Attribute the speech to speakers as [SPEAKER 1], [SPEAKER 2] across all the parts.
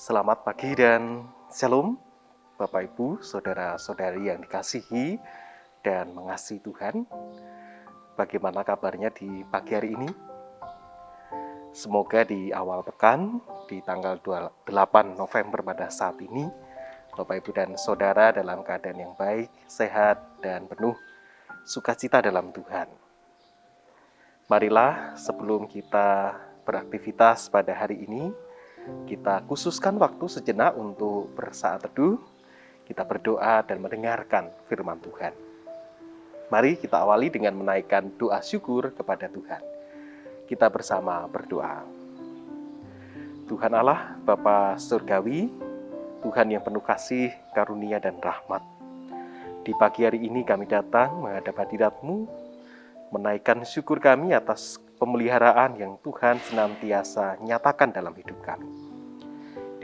[SPEAKER 1] Selamat pagi dan shalom, Bapak Ibu, saudara-saudari yang dikasihi dan mengasihi Tuhan. Bagaimana kabarnya di pagi hari ini? Semoga di awal pekan, di tanggal 8 November pada saat ini, Bapak Ibu dan Saudara dalam keadaan yang baik, sehat, dan penuh sukacita dalam Tuhan. Marilah sebelum kita beraktivitas pada hari ini, kita khususkan waktu sejenak untuk bersaat teduh, kita berdoa dan mendengarkan firman Tuhan. Mari kita awali dengan menaikkan doa syukur kepada Tuhan. Kita bersama berdoa. Tuhan Allah, Bapa Surgawi, Tuhan yang penuh kasih, karunia dan rahmat. Di pagi hari ini kami datang menghadap hadirat-Mu, menaikkan syukur kami atas pemeliharaan yang Tuhan senantiasa nyatakan dalam hidup kami.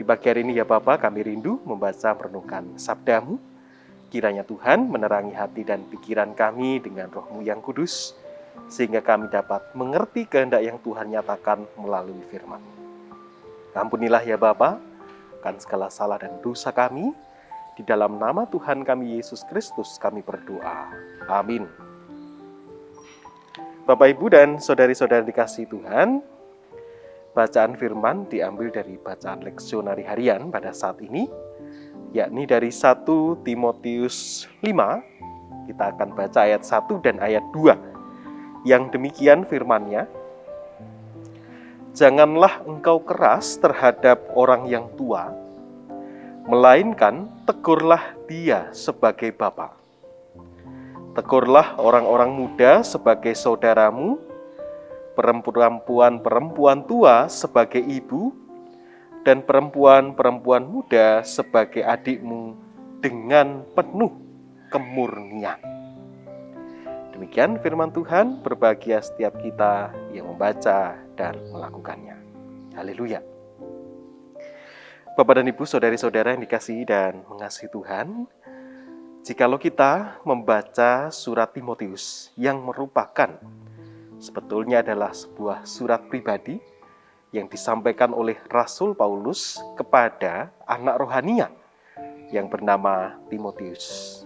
[SPEAKER 1] Di pagi hari ini ya Bapa, kami rindu membaca merenungkan sabda-Mu. Kiranya Tuhan menerangi hati dan pikiran kami dengan Roh-Mu yang kudus, sehingga kami dapat mengerti kehendak yang Tuhan nyatakan melalui firman. Ampunilah ya Bapa, akan segala salah dan dosa kami. Di dalam nama Tuhan kami Yesus Kristus kami berdoa. Amin. Bapak, Ibu, dan saudari-saudari dikasihi Tuhan, bacaan firman diambil dari bacaan leksionari harian pada saat ini, yakni dari 1 Timotius 5, kita akan baca ayat 1 dan ayat 2, yang demikian firman-Nya, "Janganlah engkau keras terhadap orang yang tua, melainkan tegurlah dia sebagai bapa. Tegurlah orang-orang muda sebagai saudaramu, perempuan-perempuan tua sebagai ibu, dan perempuan-perempuan muda sebagai adikmu dengan penuh kemurnian." Demikian firman Tuhan, berbahagia setiap kita yang membaca dan melakukannya. Haleluya. Bapak dan Ibu, saudari-saudara yang dikasihi dan mengasihi Tuhan, jikalau kita membaca surat Timotius yang merupakan sebetulnya adalah sebuah surat pribadi yang disampaikan oleh Rasul Paulus kepada anak rohaninya yang bernama Timotius.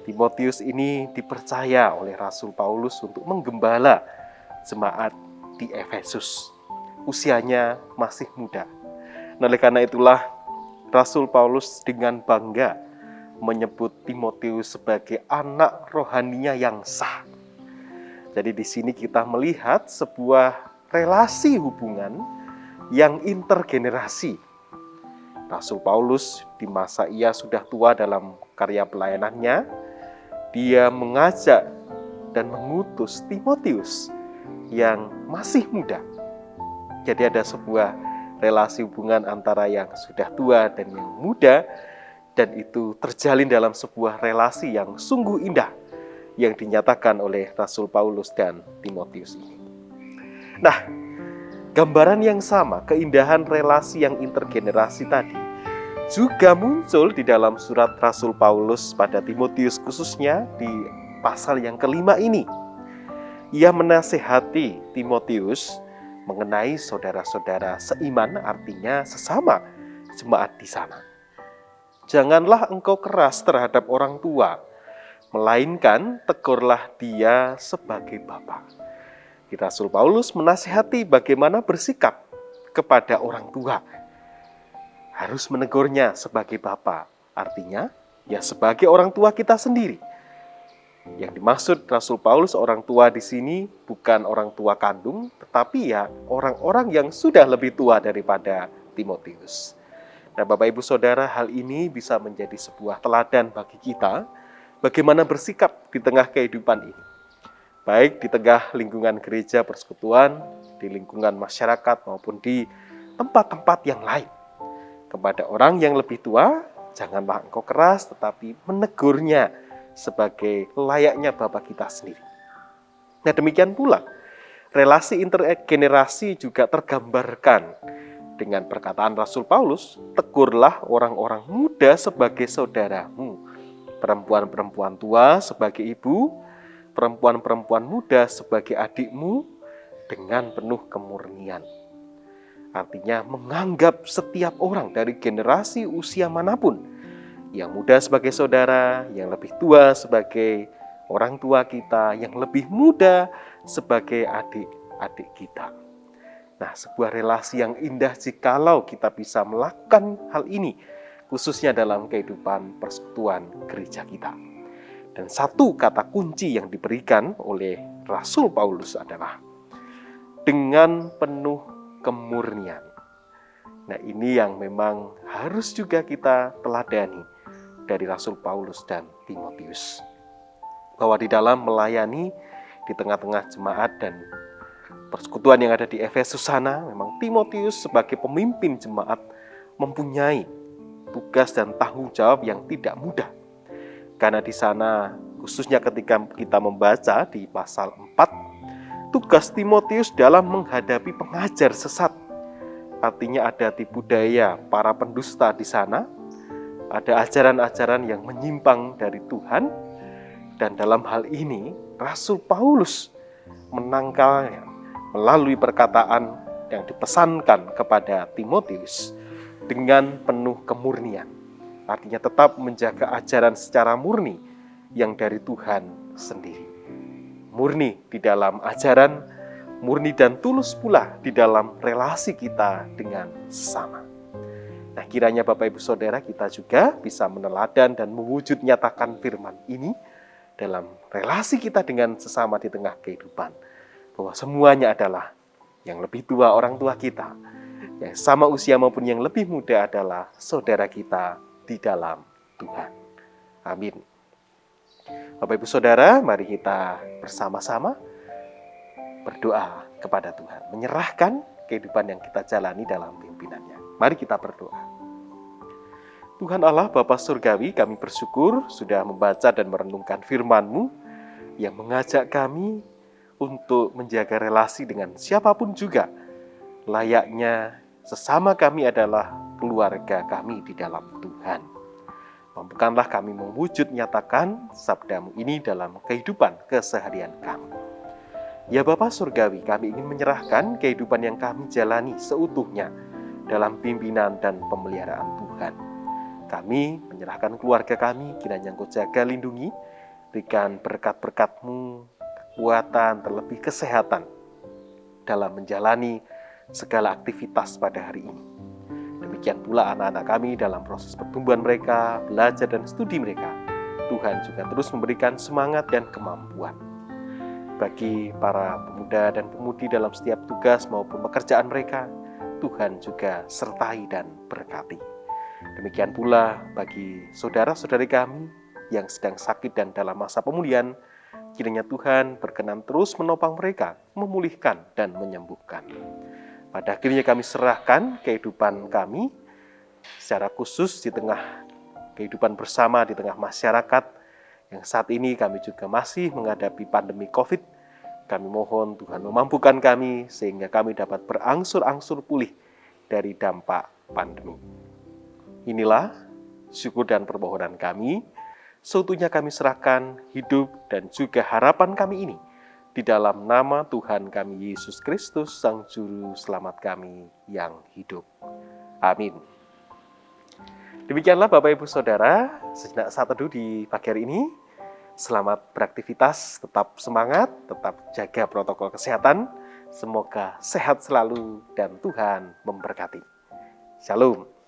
[SPEAKER 1] Timotius ini dipercaya oleh Rasul Paulus untuk menggembala jemaat di Efesus. Usianya masih muda. Oleh karena itulah Rasul Paulus dengan bangga menyebut Timotius sebagai anak rohaninya yang sah. Jadi di sini kita melihat sebuah relasi hubungan yang intergenerasi. Rasul Paulus di masa ia sudah tua dalam karya pelayanannya, dia mengajak dan mengutus Timotius yang masih muda. Jadi ada sebuah relasi hubungan antara yang sudah tua dan yang muda, dan itu terjalin dalam sebuah relasi yang sungguh indah yang dinyatakan oleh Rasul Paulus dan Timotius ini. Nah, gambaran yang sama, keindahan relasi yang intergenerasi tadi, juga muncul di dalam surat Rasul Paulus pada Timotius, khususnya di pasal yang kelima ini. Ia menasihati Timotius mengenai saudara-saudara seiman, artinya sesama jemaat di sana. Janganlah engkau keras terhadap orang tua, melainkan tegurlah dia sebagai bapa. Rasul Paulus menasihati bagaimana bersikap kepada orang tua. Harus menegurnya sebagai bapa, artinya ya sebagai orang tua kita sendiri. Yang dimaksud Rasul Paulus orang tua di sini bukan orang tua kandung, tetapi ya orang-orang yang sudah lebih tua daripada Timotius. Nah, Bapak Ibu Saudara, hal ini bisa menjadi sebuah teladan bagi kita bagaimana bersikap di tengah kehidupan ini. Baik di tengah lingkungan gereja persekutuan, di lingkungan masyarakat maupun di tempat-tempat yang lain. Kepada orang yang lebih tua, janganlah engkau keras, tetapi menegurnya sebagai layaknya bapa kita sendiri. Nah, demikian pula relasi intergenerasi juga tergambarkan dengan perkataan Rasul Paulus, tegurlah orang-orang muda sebagai saudaramu, perempuan-perempuan tua sebagai ibu, perempuan-perempuan muda sebagai adikmu dengan penuh kemurnian. Artinya menganggap setiap orang dari generasi usia manapun, yang muda sebagai saudara, yang lebih tua sebagai orang tua kita, yang lebih muda sebagai adik-adik kita. Nah, sebuah relasi yang indah jikalau kita bisa melakukan hal ini, khususnya dalam kehidupan persekutuan gereja kita. Dan satu kata kunci yang diberikan oleh Rasul Paulus adalah dengan penuh kemurnian. Nah, ini yang memang harus juga kita teladani dari Rasul Paulus dan Timotius. Bahwa di dalam melayani di tengah-tengah jemaat dan persekutuan yang ada di Efesus sana, memang Timotius sebagai pemimpin jemaat mempunyai tugas dan tanggung jawab yang tidak mudah. Karena di sana, khususnya ketika kita membaca di pasal 4, tugas Timotius dalam menghadapi pengajar sesat. Artinya ada tipu daya para pendusta di sana, ada ajaran-ajaran yang menyimpang dari Tuhan, dan dalam hal ini Rasul Paulus menangkalnya melalui perkataan yang dipesankan kepada Timotius dengan penuh kemurnian. Artinya tetap menjaga ajaran secara murni yang dari Tuhan sendiri. Murni di dalam ajaran, murni dan tulus pula di dalam relasi kita dengan sesama. Nah, kiranya Bapak Ibu Saudara kita juga bisa meneladan dan mewujud nyatakan firman ini dalam relasi kita dengan sesama di tengah kehidupan. Bahwa semuanya adalah yang lebih tua orang tua kita, yang sama usia maupun yang lebih muda adalah saudara kita di dalam Tuhan. Amin. Bapak Ibu Saudara, mari kita bersama-sama berdoa kepada Tuhan, menyerahkan kehidupan yang kita jalani dalam pimpinannya. Mari kita berdoa. Tuhan Allah Bapa Surgawi, kami bersyukur sudah membaca dan merenungkan firman-Mu yang mengajak kami untuk menjaga relasi dengan siapapun juga. Layaknya sesama kami adalah keluarga kami di dalam Tuhan. Mampukanlah kami mewujud nyatakan sabda-Mu ini dalam kehidupan keseharian kami. Ya Bapa Surgawi, kami ingin menyerahkan kehidupan yang kami jalani seutuhnya dalam pimpinan dan pemeliharaan Tuhan. Kami menyerahkan keluarga kami, kiranya Engkau jaga lindungi, berikan berkat-berkat-Mu, kekuatan, terlebih kesehatan dalam menjalani segala aktivitas pada hari ini. Demikian pula anak-anak kami dalam proses pertumbuhan mereka, belajar dan studi mereka. Tuhan juga terus memberikan semangat dan kemampuan. Bagi para pemuda dan pemudi dalam setiap tugas maupun pekerjaan mereka, Tuhan juga sertai dan berkati. Demikian pula bagi saudara-saudari kami yang sedang sakit dan dalam masa pemulihan, kiranya Tuhan berkenan terus menopang mereka, memulihkan dan menyembuhkan. Pada akhirnya kami serahkan kehidupan kami secara khusus di tengah kehidupan bersama di tengah masyarakat yang saat ini kami juga masih menghadapi pandemi COVID. Kami mohon Tuhan memampukan kami sehingga kami dapat berangsur-angsur pulih dari dampak pandemi. Inilah syukur dan permohonan kami. Seutuhnya kami serahkan hidup dan juga harapan kami ini di dalam nama Tuhan kami Yesus Kristus, Sang Juru Selamat kami yang hidup. Amin. Demikianlah Bapak Ibu Saudara, sejenak saat teduh di pagi hari ini. Selamat beraktivitas, tetap semangat, tetap jaga protokol kesehatan. Semoga sehat selalu dan Tuhan memberkati. Shalom.